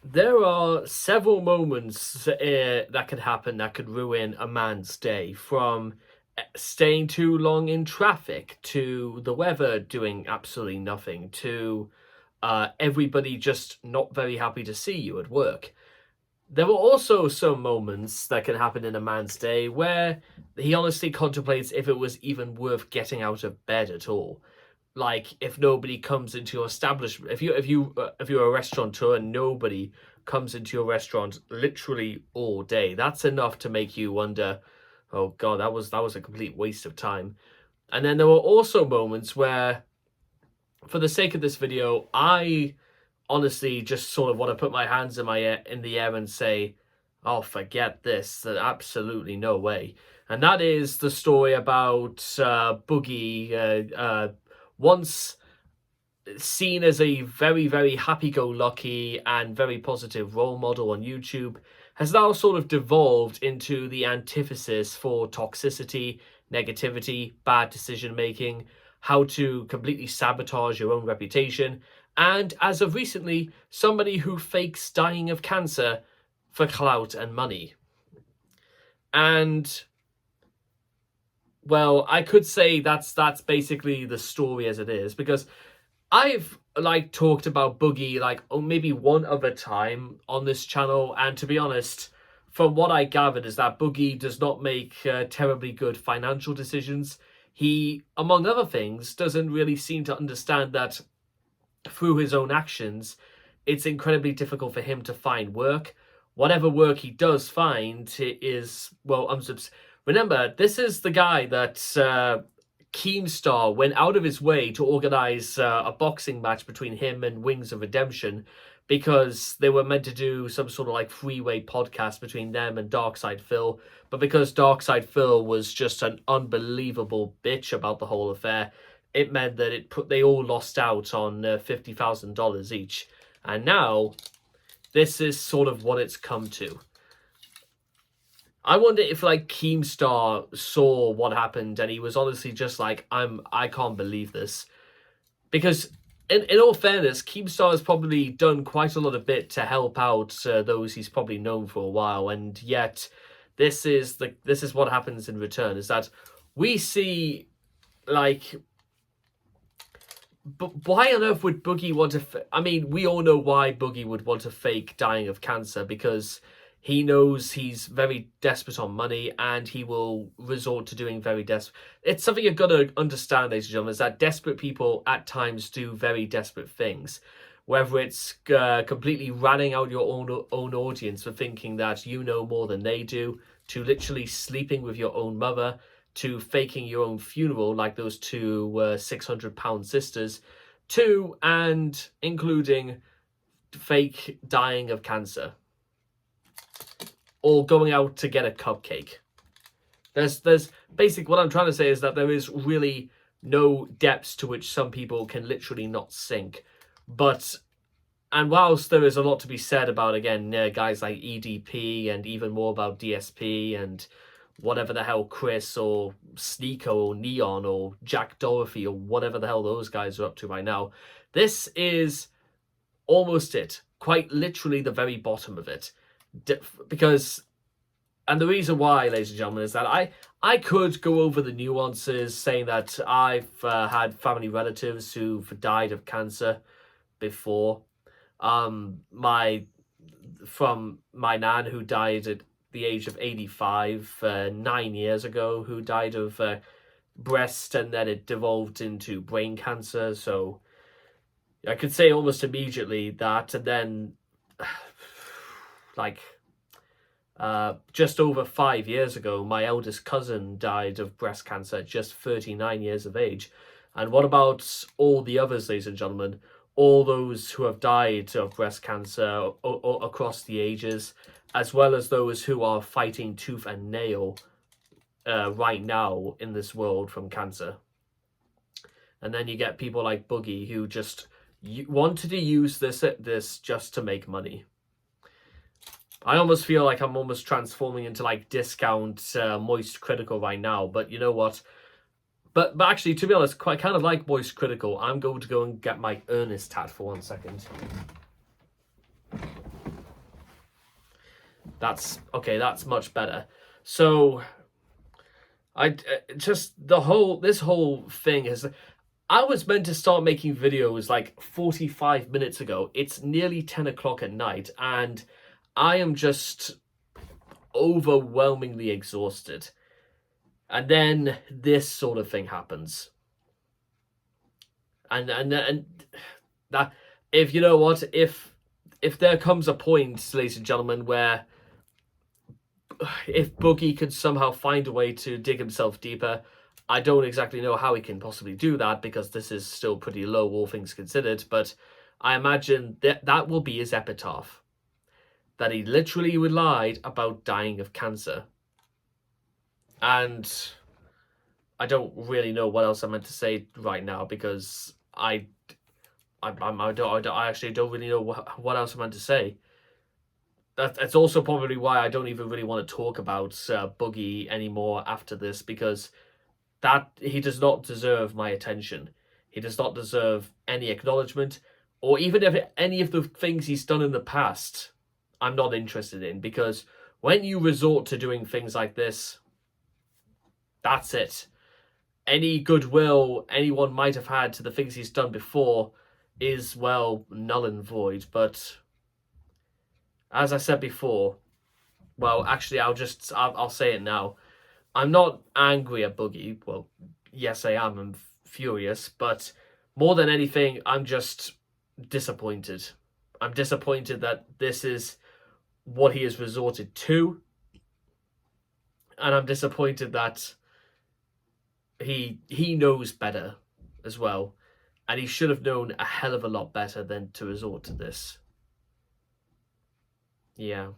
There are several moments that could happen that could ruin a man's day, from staying too long in traffic, to the weather doing absolutely nothing, to everybody just not very happy to see you at work. There are also some moments that can happen in a man's day where he honestly contemplates if it was even worth getting out of bed at all. Like, if nobody comes into your establishment, if you're a restaurateur and nobody comes into your restaurant literally all day, that's enough to make you wonder, oh god, that was a complete waste of time. And then there were also moments where, for the sake of this video, I honestly just sort of want to put my hands in the air and say, oh, forget this, that absolutely no way. And that is the story about Boogie, once seen as a very, very happy-go-lucky and very positive role model on YouTube, has now sort of devolved into the antithesis for toxicity, negativity, bad decision-making, how to completely sabotage your own reputation, and as of recently, somebody who fakes dying of cancer for clout and money. And, well, I could say that's basically the story as it is, because I've talked about Boogie maybe one other time on this channel, and to be honest, from what I gathered is that Boogie does not make terribly good financial decisions. He, among other things, doesn't really seem to understand that through his own actions, it's incredibly difficult for him to find work. Whatever work he does find is, well, remember, this is the guy that Keemstar went out of his way to organize a boxing match between him and Wings of Redemption, because they were meant to do some sort of freeway podcast between them and Darkside Phil. But because Darkside Phil was just an unbelievable bitch about the whole affair, it meant that they all lost out on $50,000 each. And now, this is sort of what it's come to. I wonder if Keemstar saw what happened and he was honestly just like, I can't believe this. Because in all fairness, Keemstar has probably done quite a lot of bit to help out those he's probably known for a while, and yet this is what happens in return, is that we see but why on earth would Boogie want to... I mean, we all know why Boogie would want to fake dying of cancer, because he knows he's very desperate on money, and he will resort to doing very desperate... It's something you've got to understand, ladies and gentlemen, is that desperate people at times do very desperate things. Whether it's completely ratting out your own audience for thinking that you know more than they do, to literally sleeping with your own mother, to faking your own funeral like those two 600-pound sisters, to and including fake dying of cancer, or going out to get a cupcake. There's basically, what I'm trying to say is that there is really no depths to which some people can literally not sink. And whilst there is a lot to be said about, again, guys like EDP, and even more about DSP and whatever the hell Chris or Sneeko or Neon or Jack Dorothy or whatever the hell those guys are up to right now, this is almost it. Quite literally the very bottom of it. Because, and the reason why, ladies and gentlemen, is that I could go over the nuances, saying that I've had family relatives who've died of cancer before. From my nan, who died at the age of 85 9 years ago, who died of breast, and then it devolved into brain cancer. So I could say almost immediately that. And then just over 5 years ago, my eldest cousin died of breast cancer at just 39 years of age. And what about all the others, ladies and gentlemen? All those who have died of breast cancer across the ages, as well as those who are fighting tooth and nail right now in this world from cancer. And then you get people like Boogie, who just wanted to use this just to make money. I almost feel like I'm almost transforming into discount Moist Critical right now, but you know what? But actually, to be honest, quite kind of like Moist Critical, I'm going to go and get my Ernest tat for 1 second. That's okay. That's much better. So just this whole thing is. I was meant to start making videos like 45 minutes ago. It's nearly 10 o'clock at night, and I am just overwhelmingly exhausted. And then this sort of thing happens. And that, if you know what, if there comes a point, ladies and gentlemen, where if Boogie could somehow find a way to dig himself deeper, I don't exactly know how he can possibly do that, because this is still pretty low, all things considered, but I imagine that will be his epitaph. That he literally lied about dying of cancer. And I don't really know what else I'm meant to say right now, because I actually don't really know what else I'm meant to say. That's also probably why I don't even really want to talk about Boogie anymore after this, because that he does not deserve my attention. He does not deserve any acknowledgement, or even if any of the things he's done in the past, I'm not interested in, because when you resort to doing things like this, that's it. Any goodwill anyone might have had to the things he's done before is, well, null and void. But as I said before, well, actually, I'll say it now. I'm not angry at Boogie. Well, yes, I am. I'm furious, but more than anything, I'm just disappointed. I'm disappointed that this is what he has resorted to, and I'm disappointed that he knows better as well, and he should have known a hell of a lot better than to resort to this. Yeah.